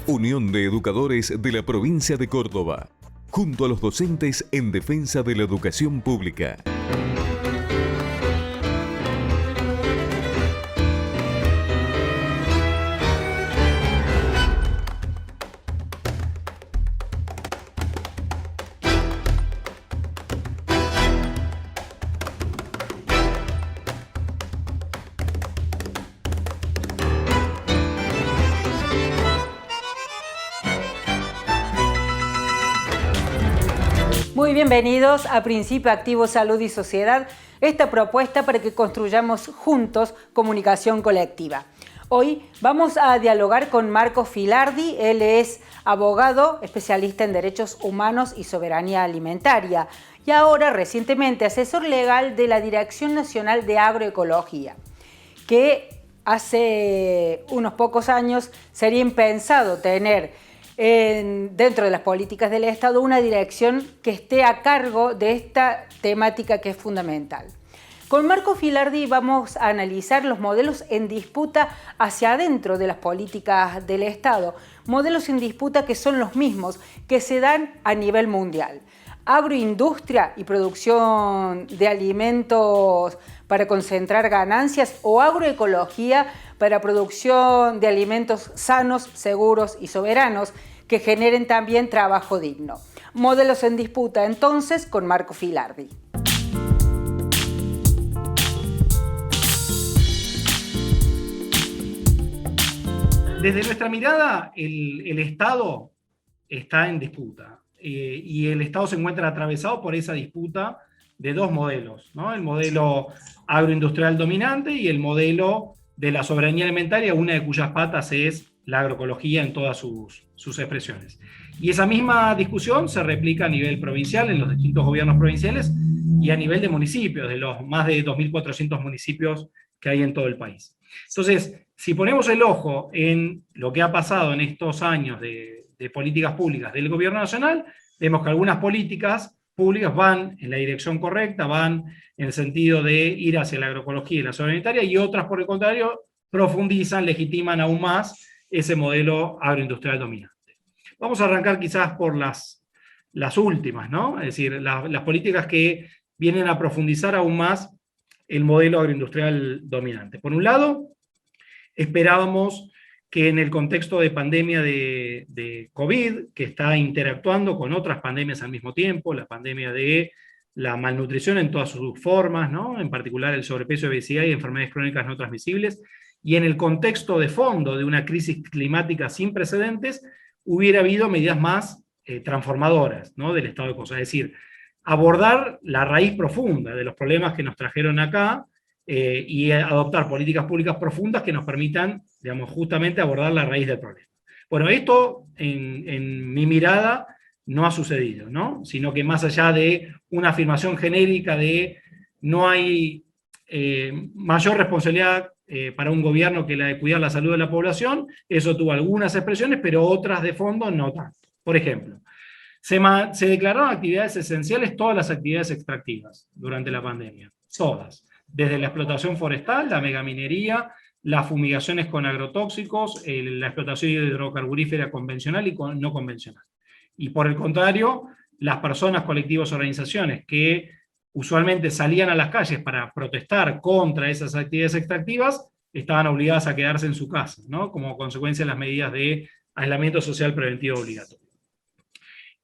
Unión de Educadores de la Provincia de Córdoba, junto a los docentes en defensa de la educación pública. Muy bienvenidos a Principio Activo Salud y Sociedad, esta propuesta para que construyamos juntos comunicación colectiva. Hoy vamos a dialogar con Marcos Filardi. Él es abogado, especialista en derechos humanos y soberanía alimentaria y ahora recientemente asesor legal de la Dirección Nacional de Agroecología, que hace unos pocos años sería impensado tener dentro de las políticas del Estado una dirección que esté a cargo de esta temática que es fundamental. Con Marcos Filardi vamos a analizar los modelos en disputa hacia adentro de las políticas del Estado, modelos en disputa que son los mismos que se dan a nivel mundial. Agroindustria y producción de alimentos para concentrar ganancias o agroecología para producción de alimentos sanos, seguros y soberanos que generen también trabajo digno. Modelos en disputa entonces con Marcos Filardi. Desde nuestra mirada, el Estado está en disputa y el Estado se encuentra atravesado por esa disputa de dos modelos, ¿no? El modelo agroindustrial dominante y el modelo de la soberanía alimentaria, una de cuyas patas es la agroecología en todas sus expresiones. Y esa misma discusión se replica a nivel provincial, en los distintos gobiernos provinciales, y a nivel de municipios, de los más de 2.400 municipios que hay en todo el país. Entonces, si ponemos el ojo en lo que ha pasado en estos años de políticas públicas del gobierno nacional, vemos que algunas políticas públicas van en la dirección correcta, van en el sentido de ir hacia la agroecología y la soberanía alimentaria, y otras, por el contrario, profundizan, legitiman aún más ese modelo agroindustrial dominante. Vamos a arrancar quizás por las últimas, ¿no? Es decir, las políticas que vienen a profundizar aún más el modelo agroindustrial dominante. Por un lado, esperábamos que en el contexto de pandemia de COVID, que está interactuando con otras pandemias al mismo tiempo, la pandemia de la malnutrición en todas sus formas, ¿no? En particular el sobrepeso, obesidad y enfermedades crónicas no transmisibles, y en el contexto de fondo de una crisis climática sin precedentes, hubiera habido medidas más transformadoras, ¿no? Del estado de cosas. Es decir, abordar la raíz profunda de los problemas que nos trajeron acá y adoptar políticas públicas profundas que nos permitan, digamos, justamente abordar la raíz del problema. Bueno, esto en mi mirada no ha sucedido, ¿no? Sino que más allá de una afirmación genérica de no hay mayor responsabilidad para un gobierno que la de cuidar la salud de la población, eso tuvo algunas expresiones, pero otras de fondo no tanto. Por ejemplo, se declararon actividades esenciales todas las actividades extractivas durante la pandemia, todas, desde la explotación forestal, la megaminería, las fumigaciones con agrotóxicos, la explotación hidrocarburífera convencional y no convencional. Y por el contrario, las personas, colectivos, organizaciones que usualmente salían a las calles para protestar contra esas actividades extractivas, estaban obligadas a quedarse en su casa, ¿no? Como consecuencia de las medidas de aislamiento social preventivo obligatorio.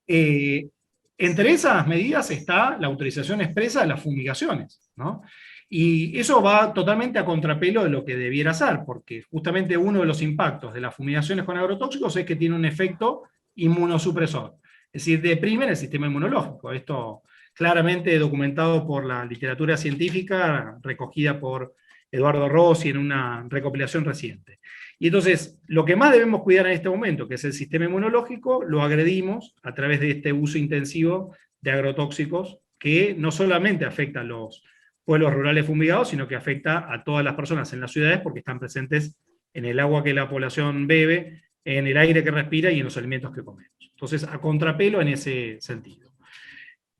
Entre esas medidas está la autorización expresa de las fumigaciones, ¿no? Y eso va totalmente a contrapelo de lo que debiera ser, porque justamente uno de los impactos de las fumigaciones con agrotóxicos es que tiene un efecto inmunosupresor, es decir, deprimen el sistema inmunológico. Esto claramente documentado por la literatura científica, recogida por Eduardo Rossi en una recopilación reciente. Y entonces, lo que más debemos cuidar en este momento, que es el sistema inmunológico, lo agredimos a través de este uso intensivo de agrotóxicos, que no solamente afecta a los pueblos rurales fumigados, sino que afecta a todas las personas en las ciudades porque están presentes en el agua que la población bebe, en el aire que respira y en los alimentos que comemos. Entonces, a contrapelo en ese sentido.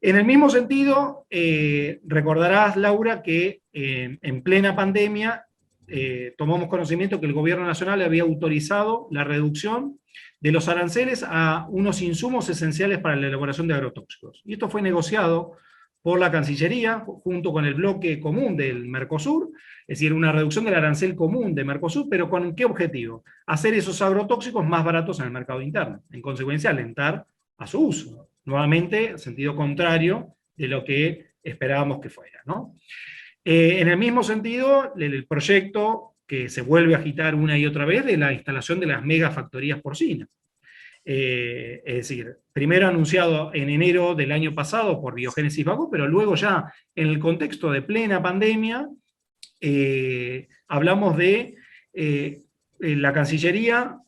En el mismo sentido, recordarás, Laura, que en plena pandemia tomamos conocimiento que el gobierno nacional había autorizado la reducción de los aranceles a unos insumos esenciales para la elaboración de agrotóxicos. Y esto fue negociado por la Cancillería, junto con el bloque común del Mercosur, es decir, una reducción del arancel común de Mercosur, pero ¿con qué objetivo? Hacer esos agrotóxicos más baratos en el mercado interno, en consecuencia alentar a su uso. Nuevamente, sentido contrario de lo que esperábamos que fuera, ¿no? En el mismo sentido, el proyecto que se vuelve a agitar una y otra vez de la instalación de las megafactorías porcinas. Es decir, primero anunciado en enero del año pasado por Biogénesis Vacuum, pero luego ya en el contexto de plena pandemia, hablamos de la Cancillería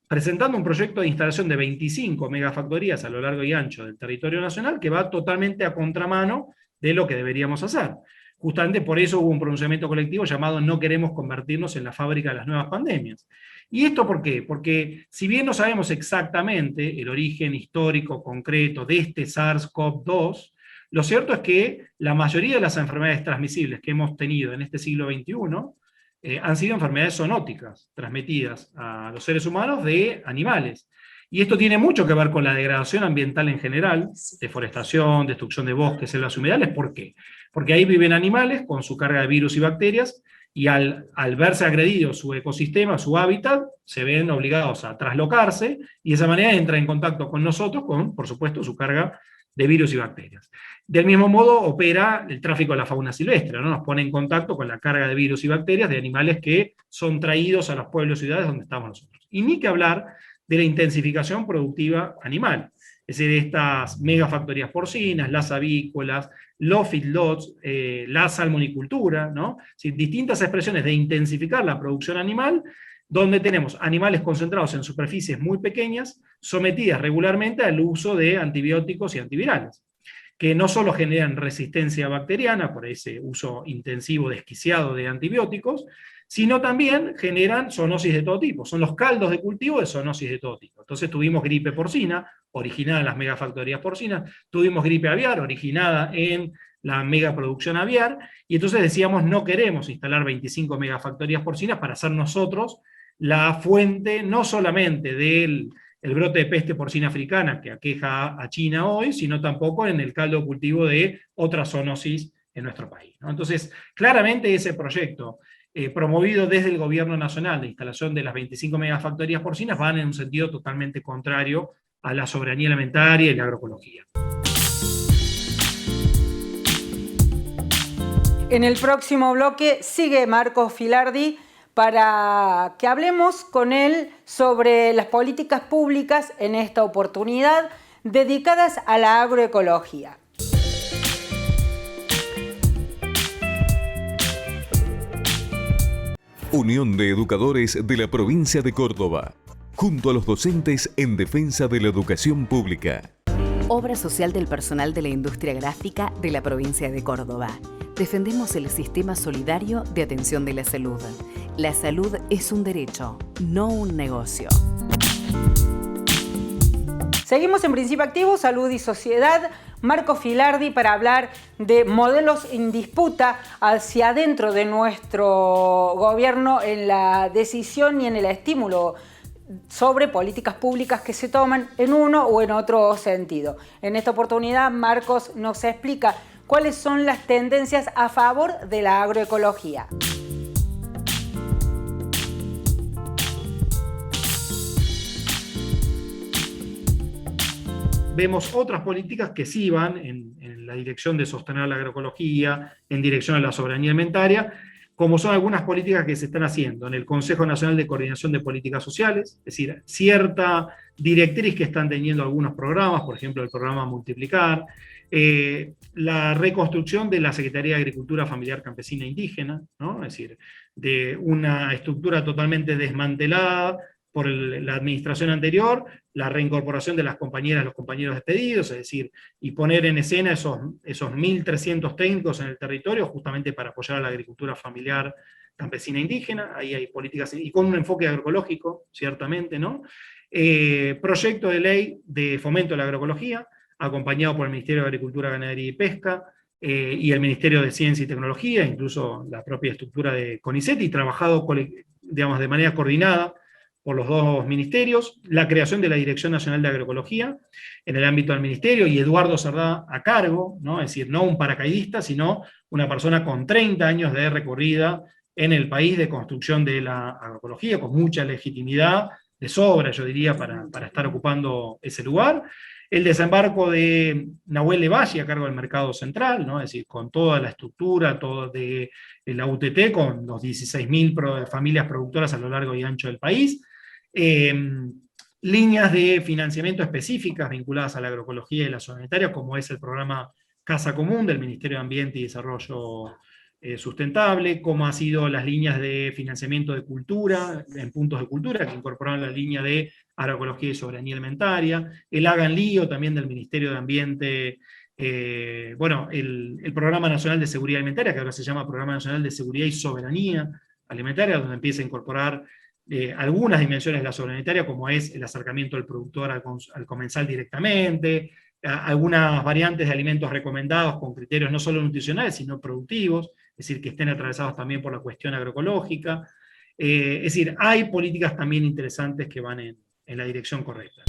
presentando un proyecto de instalación de 25 megafactorías a lo largo y ancho del territorio nacional que va totalmente a contramano de lo que deberíamos hacer. Justamente por eso hubo un pronunciamiento colectivo llamado "No queremos convertirnos en la fábrica de las nuevas pandemias". ¿Y esto por qué? Porque si bien no sabemos exactamente el origen histórico concreto de este SARS-CoV-2, lo cierto es que la mayoría de las enfermedades transmisibles que hemos tenido en este siglo XXI han sido enfermedades zoonóticas, transmitidas a los seres humanos de animales. Y esto tiene mucho que ver con la degradación ambiental en general, deforestación, destrucción de bosques, selvas humedales. ¿Por qué? Porque ahí viven animales con su carga de virus y bacterias, y al verse agredido su ecosistema, su hábitat, se ven obligados a traslocarse, y de esa manera entra en contacto con nosotros, con, por supuesto, su carga de virus y bacterias. Del mismo modo opera el tráfico de la fauna silvestre, ¿no? Nos pone en contacto con la carga de virus y bacterias de animales que son traídos a los pueblos y ciudades donde estamos nosotros. Y ni que hablar de la intensificación productiva animal, es decir, estas megafactorías porcinas, las avícolas, los feedlots, la salmonicultura, ¿no? Es decir, distintas expresiones de intensificar la producción animal, donde tenemos animales concentrados en superficies muy pequeñas, sometidas regularmente al uso de antibióticos y antivirales, que no solo generan resistencia bacteriana por ese uso intensivo, desquiciado de antibióticos, sino también generan zoonosis de todo tipo. Son los caldos de cultivo de zoonosis de todo tipo. Entonces tuvimos gripe porcina, originada en las megafactorías porcinas, tuvimos gripe aviar, originada en la megaproducción aviar, y entonces decíamos, no queremos instalar 25 megafactorías porcinas para ser nosotros la fuente no solamente del brote de peste porcina africana que aqueja a China hoy, sino tampoco en el caldo de cultivo de otra zoonosis en nuestro país, ¿no? Entonces, claramente ese proyecto promovido desde el gobierno nacional de instalación de las 25 megafactorías porcinas van en un sentido totalmente contrario a la soberanía alimentaria y la agroecología. En el próximo bloque sigue Marcos Filardi para que hablemos con él sobre las políticas públicas en esta oportunidad dedicadas a la agroecología. Unión de Educadores de la Provincia de Córdoba, junto a los docentes en defensa de la educación pública. Obra social del personal de la industria gráfica de la provincia de Córdoba. Defendemos el sistema solidario de atención de la salud. La salud es un derecho, no un negocio. Seguimos en Principio Activo, Salud y Sociedad. Marcos Filardi para hablar de modelos en disputa hacia adentro de nuestro gobierno en la decisión y en el estímulo sobre políticas públicas que se toman en uno o en otro sentido. En esta oportunidad, Marcos nos explica cuáles son las tendencias a favor de la agroecología. Vemos otras políticas que sí van en la dirección de sostener la agroecología, en dirección a la soberanía alimentaria, como son algunas políticas que se están haciendo en el Consejo Nacional de Coordinación de Políticas Sociales, es decir, cierta directriz que están teniendo algunos programas, por ejemplo el programa Multiplicar, la reconstrucción de la Secretaría de Agricultura Familiar Campesina e Indígena, ¿no? Es decir, de una estructura totalmente desmantelada por la administración anterior, la reincorporación de las compañeras, los compañeros despedidos, es decir, y poner en escena esos 1.300 técnicos en el territorio justamente para apoyar a la agricultura familiar campesina e indígena. Ahí hay políticas, y con un enfoque agroecológico, ciertamente, ¿no? Proyecto de ley de fomento de la agroecología, acompañado por el Ministerio de Agricultura, Ganadería y Pesca, y el Ministerio de Ciencia y Tecnología, incluso la propia estructura de CONICET, y trabajado, digamos, de manera coordinada por los dos ministerios, la creación de la Dirección Nacional de Agroecología en el ámbito del ministerio, y Eduardo Cerdá a cargo, ¿no? Es decir, no un paracaidista, sino una persona con 30 años de recorrida en el país de construcción de la agroecología, con mucha legitimidad, de sobra, yo diría, para estar ocupando ese lugar. El desembarco de Nahuel Levalle a cargo del mercado central, ¿no? Es decir, con toda la estructura, todo de la UTT, con los 16.000 familias productoras a lo largo y ancho del país. Líneas de financiamiento específicas vinculadas a la agroecología y la sanitaria, como es el programa Casa Común del Ministerio de Ambiente y Desarrollo Sustentable, como han sido las líneas de financiamiento de cultura, en puntos de cultura, que incorporaron la línea de agroecología y soberanía alimentaria, el Hagan Lío también del Ministerio de Ambiente, bueno, el Programa Nacional de Seguridad Alimentaria, que ahora se llama Programa Nacional de Seguridad y Soberanía Alimentaria, donde empieza a incorporar algunas dimensiones de la soberanía, como es el acercamiento del productor al comensal directamente, algunas variantes de alimentos recomendados con criterios no solo nutricionales, sino productivos, es decir, que estén atravesados también por la cuestión agroecológica. Es decir, hay políticas también interesantes que van en la dirección correcta.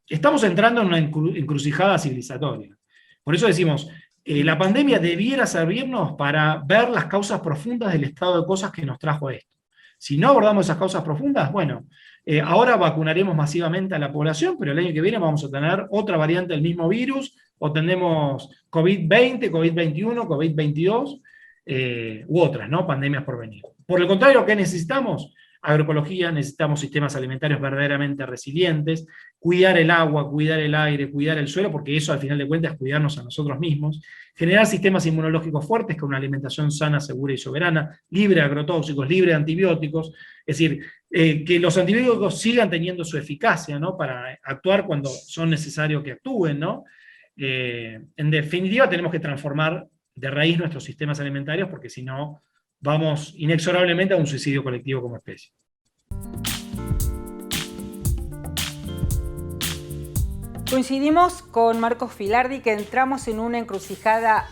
Estamos entrando en una encrucijada civilizatoria. Por eso decimos, la pandemia debiera servirnos para ver las causas profundas del estado de cosas que nos trajo esto. Si no abordamos esas causas profundas, bueno, ahora vacunaremos masivamente a la población, pero el año que viene vamos a tener otra variante del mismo virus, o tendremos COVID-20, COVID-21, COVID-22, u otras, ¿no? Pandemias por venir. Por el contrario, ¿qué necesitamos? Agroecología, necesitamos sistemas alimentarios verdaderamente resilientes, cuidar el agua, cuidar el aire, cuidar el suelo, porque eso al final de cuentas es cuidarnos a nosotros mismos, generar sistemas inmunológicos fuertes con una alimentación sana, segura y soberana, libre de agrotóxicos, libre de antibióticos, es decir, que los antibióticos sigan teniendo su eficacia, ¿no? Para actuar cuando son necesarios que actúen, ¿no? En definitiva, tenemos que transformar de raíz nuestros sistemas alimentarios, porque si no, vamos inexorablemente a un suicidio colectivo como especie. Coincidimos con Marcos Filardi que entramos en una encrucijada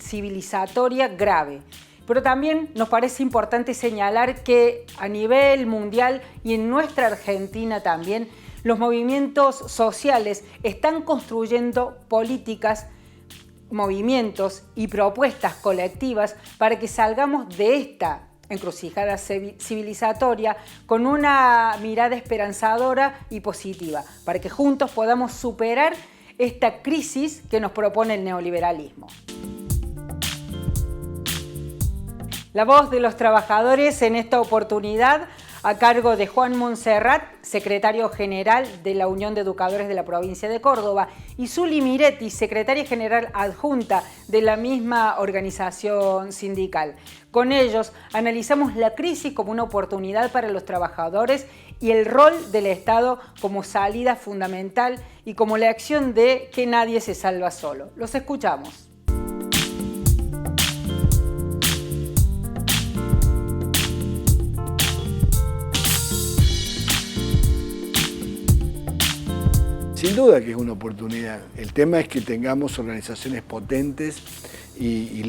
civilizatoria grave, pero también nos parece importante señalar que a nivel mundial y en nuestra Argentina también, los movimientos sociales están construyendo políticas, movimientos y propuestas colectivas para que salgamos de esta encrucijada civilizatoria con una mirada esperanzadora y positiva, para que juntos podamos superar esta crisis que nos propone el neoliberalismo. La voz de los trabajadores en esta oportunidad a cargo de Juan Montserrat, secretario general de la Unión de Educadores de la provincia de Córdoba, y Zuli Miretti, secretaria general adjunta de la misma organización sindical. Con ellos analizamos la crisis como una oportunidad para los trabajadores y el rol del Estado como salida fundamental y como la acción de que nadie se salva solo. Los escuchamos. Sin duda que es una oportunidad. El tema es que tengamos organizaciones potentes y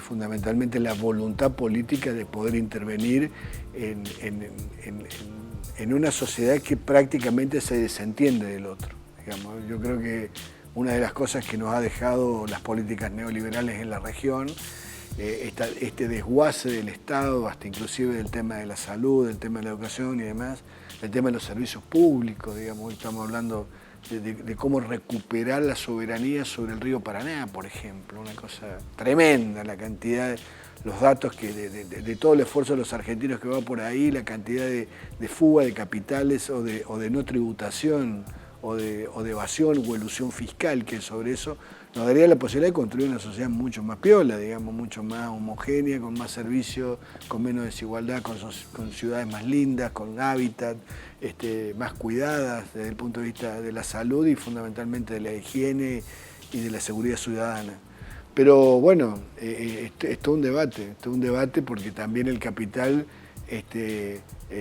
fundamentalmente la voluntad política de poder intervenir en una sociedad que prácticamente se desentiende del otro. Digamos, yo creo que una de las cosas que nos ha dejado las políticas neoliberales en la región, este desguace del Estado, hasta inclusive del tema de la salud, del tema de la educación y demás, el tema de los servicios públicos, digamos, hoy estamos hablando de cómo recuperar la soberanía sobre el río Paraná, por ejemplo, una cosa tremenda, la cantidad, los datos que de todo el esfuerzo de los argentinos que va por ahí, la cantidad de fuga de capitales o de no tributación o de evasión o elusión fiscal, que sobre eso nos daría la posibilidad de construir una sociedad mucho más piola, digamos, mucho más homogénea, con más servicios, con menos desigualdad, con ciudades más lindas, con hábitat, más cuidadas desde el punto de vista de la salud y fundamentalmente de la higiene y de la seguridad ciudadana. Pero bueno, es todo un debate porque también el capital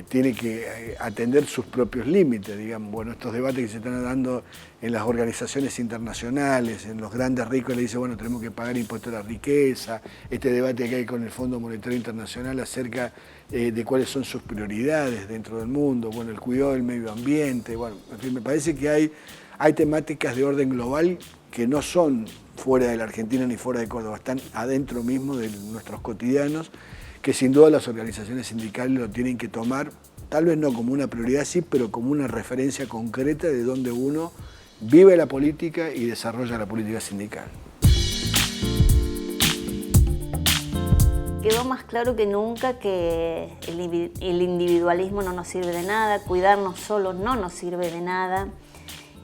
tiene que atender sus propios límites, digamos. Bueno, estos debates que se están dando en las organizaciones internacionales, en los grandes ricos le dicen, bueno, tenemos que pagar impuestos a la riqueza, este debate que hay con el Fondo Monetario Internacional acerca de cuáles son sus prioridades dentro del mundo, bueno, el cuidado del medio ambiente, bueno, en fin, me parece que hay temáticas de orden global que no son fuera de la Argentina ni fuera de Córdoba, están adentro mismo de nuestros cotidianos, que sin duda las organizaciones sindicales lo tienen que tomar, tal vez no como una prioridad, sí, pero como una referencia concreta de donde uno vive la política y desarrolla la política sindical. Quedó más claro que nunca que el individualismo no nos sirve de nada, cuidarnos solos no nos sirve de nada.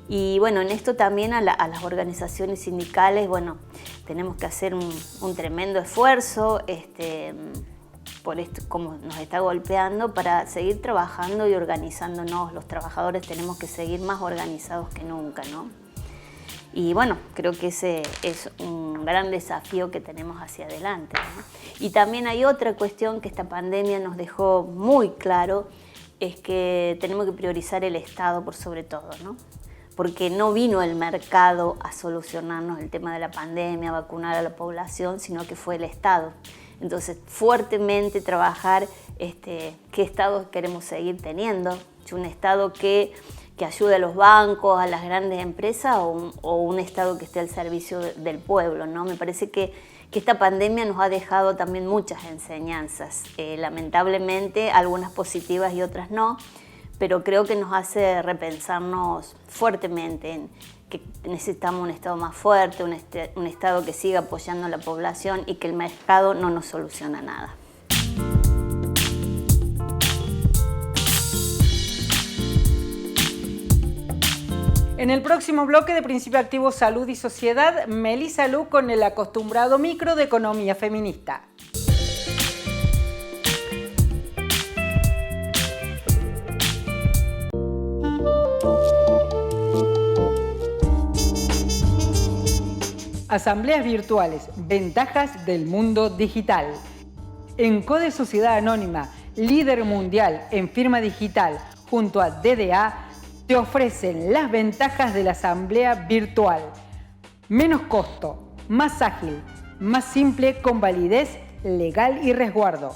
Y bueno, en esto también a las organizaciones sindicales, bueno, tenemos que hacer un tremendo esfuerzo por esto, como nos está golpeando, para seguir trabajando y organizándonos. Los trabajadores tenemos que seguir más organizados que nunca, ¿no? Y bueno, creo que ese es un gran desafío que tenemos hacia adelante, ¿no? Y también hay otra cuestión que esta pandemia nos dejó muy claro, es que tenemos que priorizar el Estado por sobre todo, ¿no? Porque no vino el mercado a solucionarnos el tema de la pandemia, a vacunar a la población, sino que fue el Estado. Entonces, fuertemente trabajar qué Estado queremos seguir teniendo, un Estado que ayude a los bancos, a las grandes empresas o un Estado que esté al servicio del pueblo, ¿no? Me parece que esta pandemia nos ha dejado también muchas enseñanzas, lamentablemente algunas positivas y otras no, pero creo que nos hace repensarnos fuertemente en que necesitamos un Estado más fuerte, un Estado que siga apoyando a la población y que el mercado no nos soluciona nada. En el próximo bloque de Principio Activo Salud y Sociedad, Melissa Luc con el acostumbrado micro de economía feminista. Asambleas virtuales, ventajas del mundo digital. En Code Sociedad Anónima, líder mundial en firma digital, junto a DDA, te ofrecen las ventajas de la asamblea virtual. Menos costo, más ágil, más simple con validez legal y resguardo.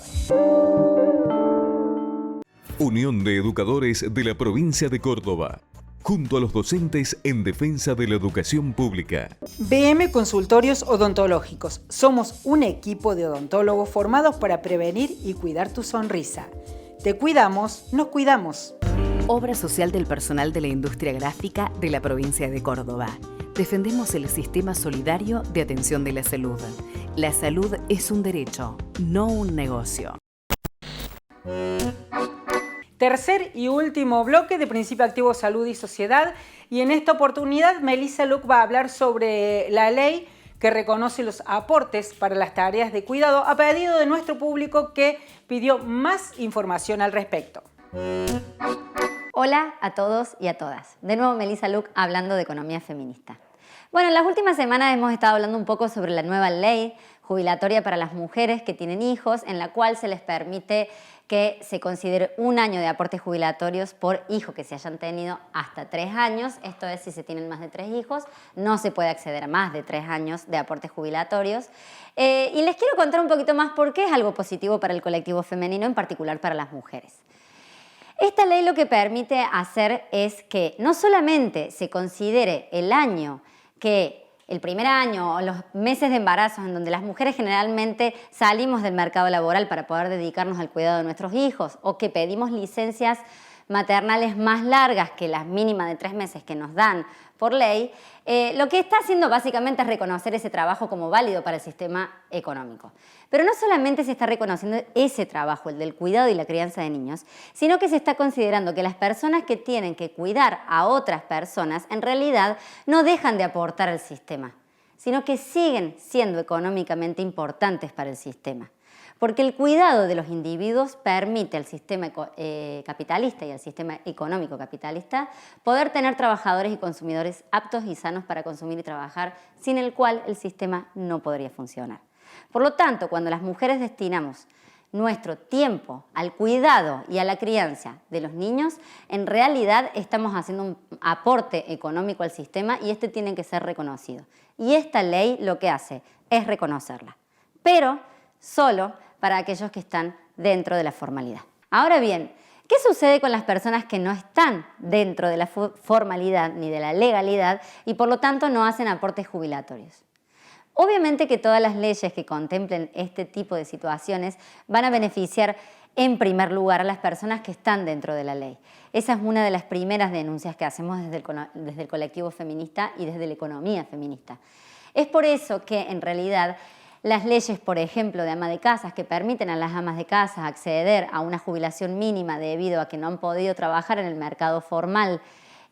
Unión de Educadores de la Provincia de Córdoba, junto a los docentes en defensa de la educación pública. BM Consultorios Odontológicos. Somos un equipo de odontólogos formados para prevenir y cuidar tu sonrisa. Te cuidamos, nos cuidamos. Obra social del personal de la industria gráfica de la provincia de Córdoba. Defendemos el sistema solidario de atención de la salud. La salud es un derecho, no un negocio. Tercer y último bloque de Principio Activo Salud y Sociedad. Y en esta oportunidad, Melissa Luc va a hablar sobre la ley que reconoce los aportes para las tareas de cuidado a pedido de nuestro público que pidió más información al respecto. Hola a todos y a todas. De nuevo Melissa Luc hablando de economía feminista. Bueno, en las últimas semanas hemos estado hablando un poco sobre la nueva ley jubilatoria para las mujeres que tienen hijos, en la cual se les permite que se considere un año de aportes jubilatorios por hijo que se hayan tenido hasta 3 años. Esto es, si se tienen más de 3 hijos, no se puede acceder a más de 3 años de aportes jubilatorios. Y les quiero contar un poquito más por qué es algo positivo para el colectivo femenino, en particular para las mujeres. Esta ley lo que permite hacer es que no solamente se considere el año que el primer año o los meses de embarazo en donde las mujeres generalmente salimos del mercado laboral para poder dedicarnos al cuidado de nuestros hijos o que pedimos licencias maternales más largas que las mínimas de 3 meses que nos dan por ley, lo que está haciendo básicamente es reconocer ese trabajo como válido para el sistema económico. Pero no solamente se está reconociendo ese trabajo, el del cuidado y la crianza de niños, sino que se está considerando que las personas que tienen que cuidar a otras personas en realidad no dejan de aportar al sistema, sino que siguen siendo económicamente importantes para el sistema. Porque el cuidado de los individuos permite al sistema capitalista y al sistema económico capitalista poder tener trabajadores y consumidores aptos y sanos para consumir y trabajar, sin el cual el sistema no podría funcionar. Por lo tanto, cuando las mujeres destinamos nuestro tiempo al cuidado y a la crianza de los niños, en realidad estamos haciendo un aporte económico al sistema y este tiene que ser reconocido. Y esta ley lo que hace es reconocerla, pero solo para aquellos que están dentro de la formalidad. Ahora bien, ¿qué sucede con las personas que no están dentro de la formalidad ni de la legalidad y por lo tanto no hacen aportes jubilatorios? Obviamente que todas las leyes que contemplen este tipo de situaciones van a beneficiar en primer lugar a las personas que están dentro de la ley. Esa es una de las primeras denuncias que hacemos desde el colectivo feminista y desde la economía feminista. Es por eso que en realidad las leyes, por ejemplo, de ama de casas que permiten a las amas de casa acceder a una jubilación mínima debido a que no han podido trabajar en el mercado formal,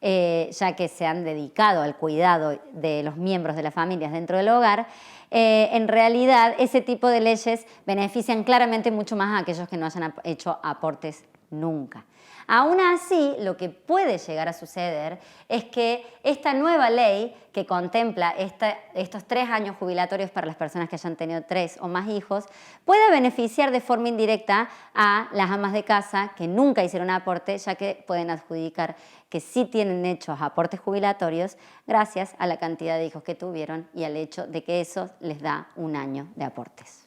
ya que se han dedicado al cuidado de los miembros de las familias dentro del hogar, en realidad ese tipo de leyes benefician claramente mucho más a aquellos que no hayan hecho aportes nunca. Aún así, lo que puede llegar a suceder es que esta nueva ley que contempla estos 3 años jubilatorios para las personas que hayan tenido 3 o más hijos, pueda beneficiar de forma indirecta a las amas de casa que nunca hicieron aporte, ya que pueden adjudicar que sí tienen hechos aportes jubilatorios gracias a la cantidad de hijos que tuvieron y al hecho de que eso les da un año de aportes.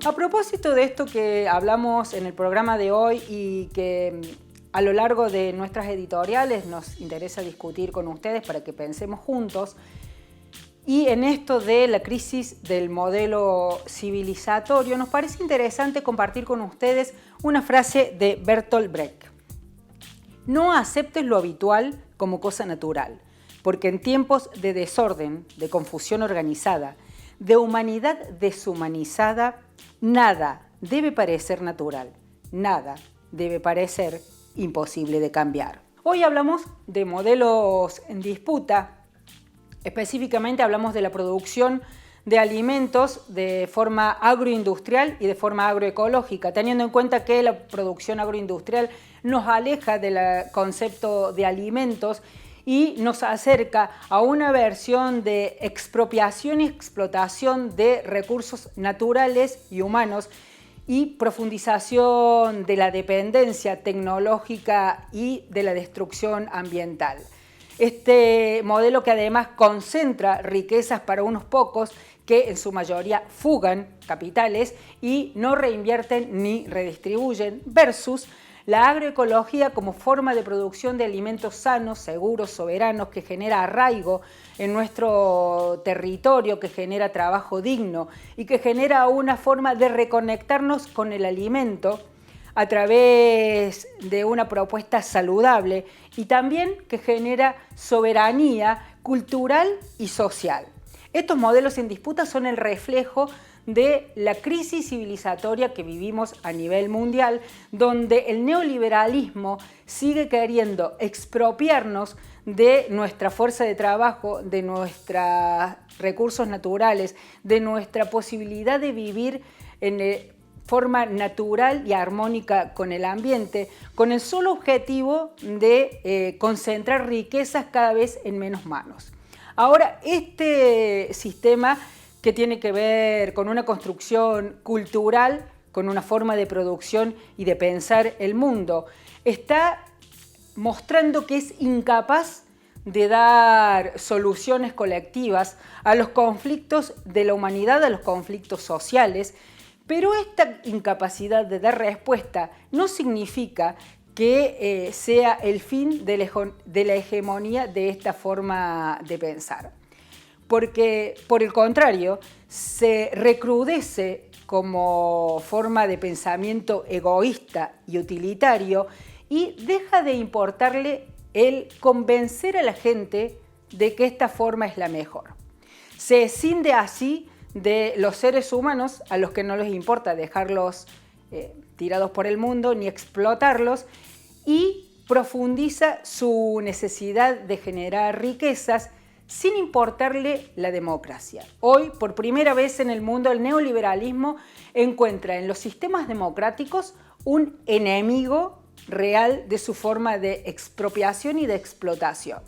A propósito de esto que hablamos en el programa de hoy y que a lo largo de nuestras editoriales nos interesa discutir con ustedes para que pensemos juntos, y en esto de la crisis del modelo civilizatorio, nos parece interesante compartir con ustedes una frase de Bertolt Brecht. No aceptes lo habitual como cosa natural, porque en tiempos de desorden, de confusión organizada, de humanidad deshumanizada, nada debe parecer natural, nada debe parecer imposible de cambiar. Hoy hablamos de modelos en disputa, específicamente hablamos de la producción de alimentos de forma agroindustrial y de forma agroecológica, teniendo en cuenta que la producción agroindustrial nos aleja del concepto de alimentos y nos acerca a una versión de expropiación y explotación de recursos naturales y humanos y profundización de la dependencia tecnológica y de la destrucción ambiental. Este modelo que además concentra riquezas para unos pocos que en su mayoría fugan capitales y no reinvierten ni redistribuyen, versus la agroecología como forma de producción de alimentos sanos, seguros, soberanos, que genera arraigo en nuestro territorio, que genera trabajo digno y que genera una forma de reconectarnos con el alimento a través de una propuesta saludable y también que genera soberanía cultural y social. Estos modelos en disputa son el reflejo de la crisis civilizatoria que vivimos a nivel mundial, donde el neoliberalismo sigue queriendo expropiarnos de nuestra fuerza de trabajo, de nuestros recursos naturales, de nuestra posibilidad de vivir en forma natural y armónica con el ambiente, con el solo objetivo de concentrar riquezas cada vez en menos manos. Ahora, este sistema que tiene que ver con una construcción cultural, con una forma de producción y de pensar el mundo, está mostrando que es incapaz de dar soluciones colectivas a los conflictos de la humanidad, a los conflictos sociales, pero esta incapacidad de dar respuesta no significa que sea el fin de la hegemonía de esta forma de pensar. Porque, por el contrario, se recrudece como forma de pensamiento egoísta y utilitario y deja de importarle el convencer a la gente de que esta forma es la mejor. Se escinde así de los seres humanos a los que no les importa dejarlos tirados por el mundo ni explotarlos y profundiza su necesidad de generar riquezas sin importarle la democracia. Hoy, por primera vez en el mundo, el neoliberalismo encuentra en los sistemas democráticos un enemigo real de su forma de expropiación y de explotación.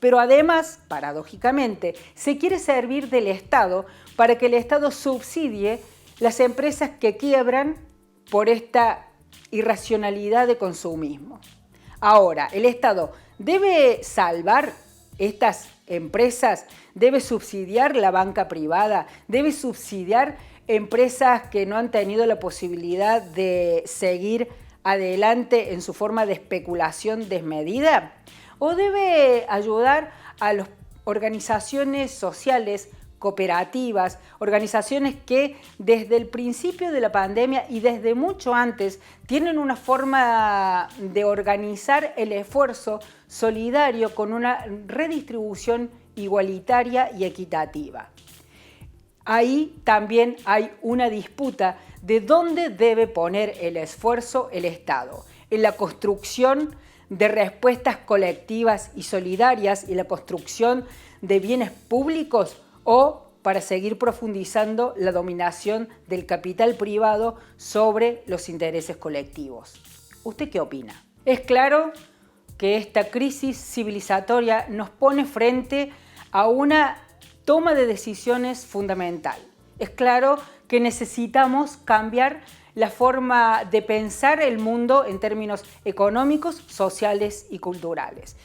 Pero además, paradójicamente, se quiere servir del Estado para que el Estado subsidie las empresas que quiebran por esta irracionalidad de consumismo. Ahora, el Estado debe salvar estas empresas, debe subsidiar la banca privada, debe subsidiar empresas que no han tenido la posibilidad de seguir adelante en su forma de especulación desmedida, o debe ayudar a las organizaciones sociales, cooperativas, organizaciones que desde el principio de la pandemia y desde mucho antes tienen una forma de organizar el esfuerzo solidario con una redistribución igualitaria y equitativa. Ahí también hay una disputa de dónde debe poner el esfuerzo el Estado, en la construcción de respuestas colectivas y solidarias y la construcción de bienes públicos, o para seguir profundizando la dominación del capital privado sobre los intereses colectivos. ¿Usted qué opina? Es claro que esta crisis civilizatoria nos pone frente a una toma de decisiones fundamental. Es claro que necesitamos cambiar la forma de pensar el mundo en términos económicos, sociales y culturales.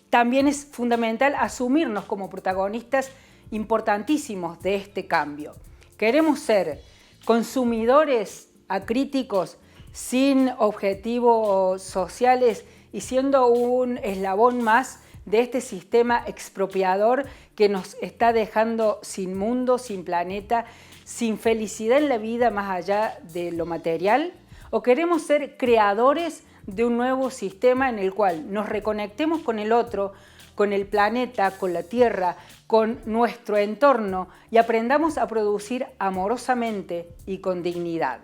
También es fundamental asumirnos como protagonistas importantísimos de este cambio. Queremos ser consumidores acríticos, sin objetivos sociales y siendo un eslabón más de este sistema expropiador que nos está dejando sin mundo, sin planeta, sin felicidad en la vida más allá de lo material. ¿O queremos ser creadores de un nuevo sistema en el cual nos reconectemos con el otro, con el planeta, con la Tierra, con nuestro entorno y aprendamos a producir amorosamente y con dignidad?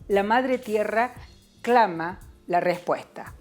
La Madre Tierra clama la respuesta.